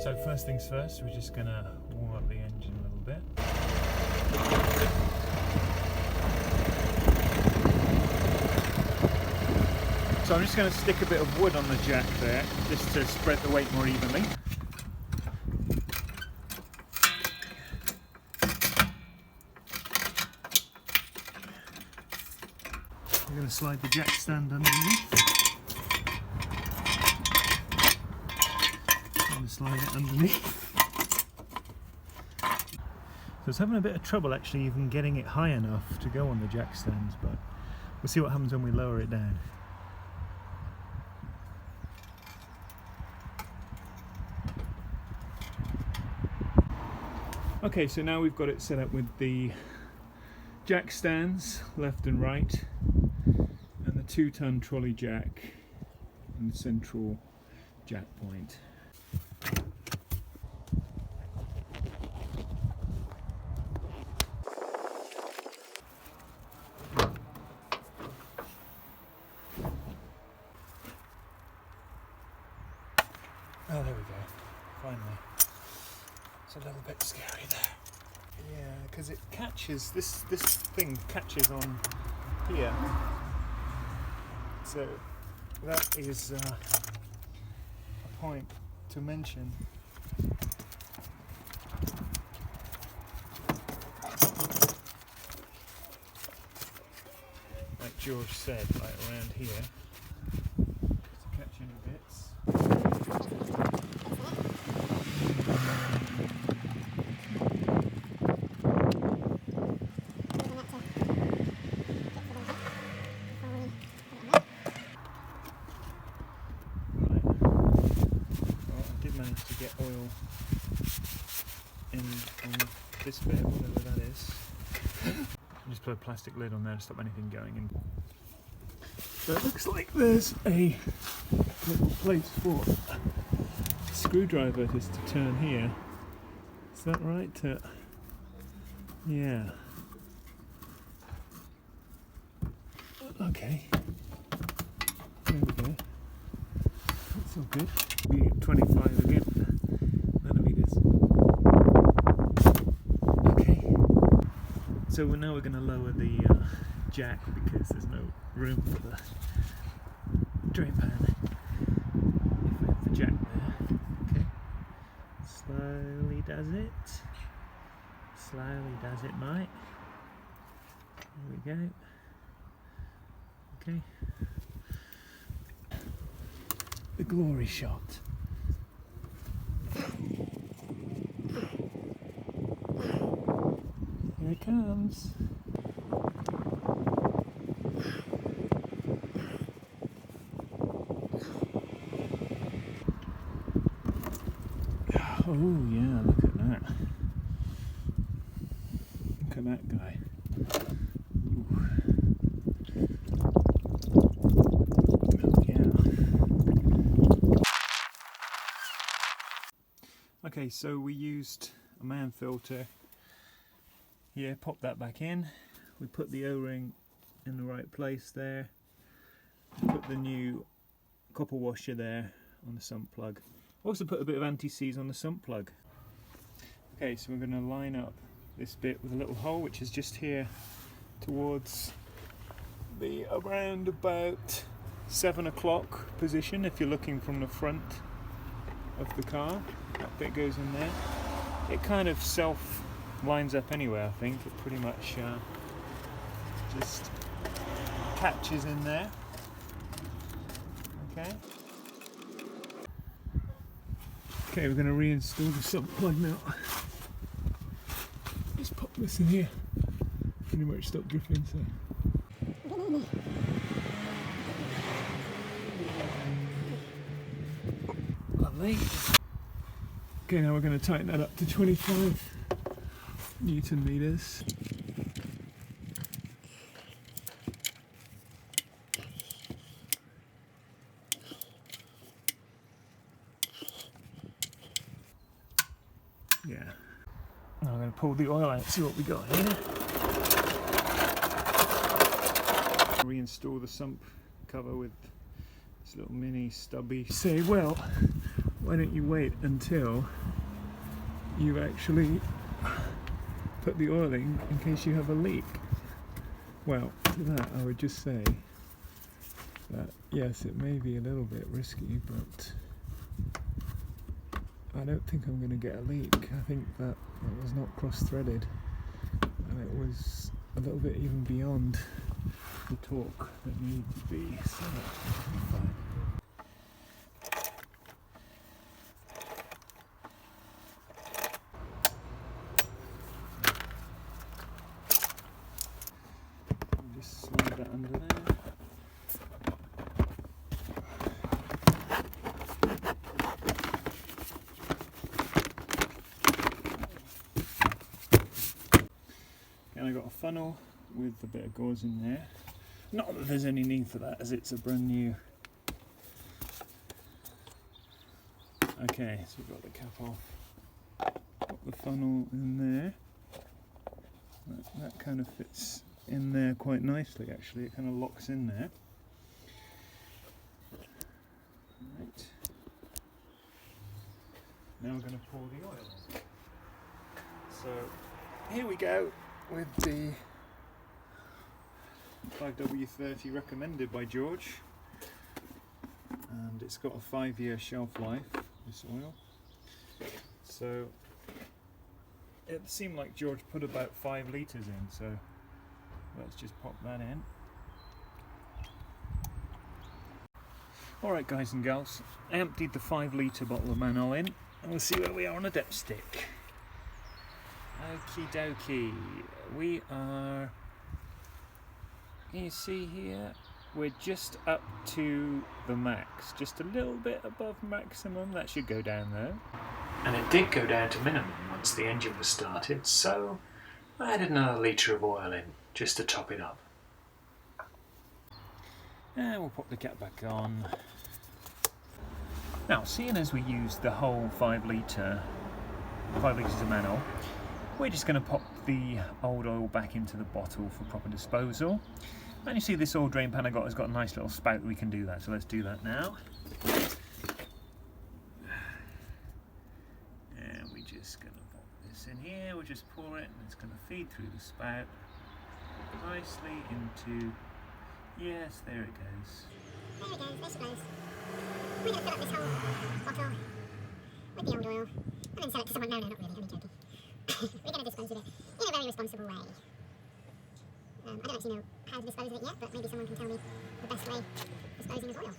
So first things first, we're just going to warm up the engine a little bit. So I'm just going to stick a bit of wood on the jack there, just to spread the weight more evenly. We're going to slide the jack stand underneath. Slide it underneath. So I was having a bit of trouble actually even getting it high enough to go on the jack stands, but we'll see what happens when we lower it down. Okay, so now we've got it set up with the jack stands left and right, and the 2-ton trolley jack and the central jack point. Oh, there we go. Finally. It's a little bit scary there. Yeah, because it catches, this thing catches on here. So that is a point to mention. Like George said, like around here. To catch any bits. To get oil in on this bit, whatever that is. Just put a plastic lid on there to stop anything going in. So it looks like there's a little place for a screwdriver just to turn here. Is that right? Yeah. Okay. There we go. That's all good. 25 again. Millimeters. Okay. So now we're going to lower the jack because there's no room for the drain pan. If we have the jack there. Okay. Slowly does it. Slowly does it, mate. There we go. Okay. The glory shot. Here it comes. Oh yeah, look at that. Look at that guy. Ooh. Okay, so we used a man filter here, pop that back in, we put the O-ring in the right place there, put the new copper washer there on the sump plug. Also put a bit of anti-seize on the sump plug. Okay, so we're going to line up this bit with a little hole which is just here towards the around about 7 o'clock position if you're looking from the front of the car. That bit goes in there. It kind of self lines up anyway, I think. It pretty much just catches in there. Okay. Okay, we're going to reinstall the sump plug now. Just pop this in here. Pretty much stop dripping, so. Lovely. Okay, now we're going to tighten that up to 25 Newton meters. Yeah. Now I'm going to pull the oil out, see what we got here. Reinstall the sump cover with this little mini stubby. Say, well, why don't you wait until you actually put the oil in case you have a leak? Well, to that I would just say that yes, it may be a little bit risky, but I don't think I'm going to get a leak. I think that was not cross-threaded, and it was a little bit even beyond the torque that needed to be, so that should be fine. Just slide that under there. And I got a funnel with a bit of gauze in there. Not that there's any need for that, as it's a brand new. Okay, so we've got the cap off. Put the funnel in there. That kind of fits in there quite nicely, actually. It kind of locks in there. Right. Now we're going to pour the oil in. So here we go with the 5W30 recommended by George, and it's got a 5-year shelf life, this oil. So it seemed like George put about 5 litres in, so let's just pop that in. Alright guys and gals, I emptied the 5-litre bottle of Manol in, and we'll see where we are on a dipstick. Okie dokie, we are, can you see here, we're just up to the max, just a little bit above maximum. That should go down though. And it did go down to minimum once the engine was started, so I added another litre of oil in, just to top it up. And we'll pop the cap back on. Now, seeing as we used the whole 5 litres of Manol, we're just going to pop the old oil back into the bottle for proper disposal. And you see this oil drain pan I got has got a nice little spout that we can do that, so let's do that now. And we're just going to pop this in here, we'll just pour it and it's going to feed through the spout nicely into, yes, there it goes. There it goes, there she goes. We're going to fill up this whole bottle with the old oil and then sell it to someone. No, not really, only joking. We're going to dispose of it in a very responsible way. I don't actually know how to dispose of it yet, but maybe someone can tell me the best way of disposing of oil.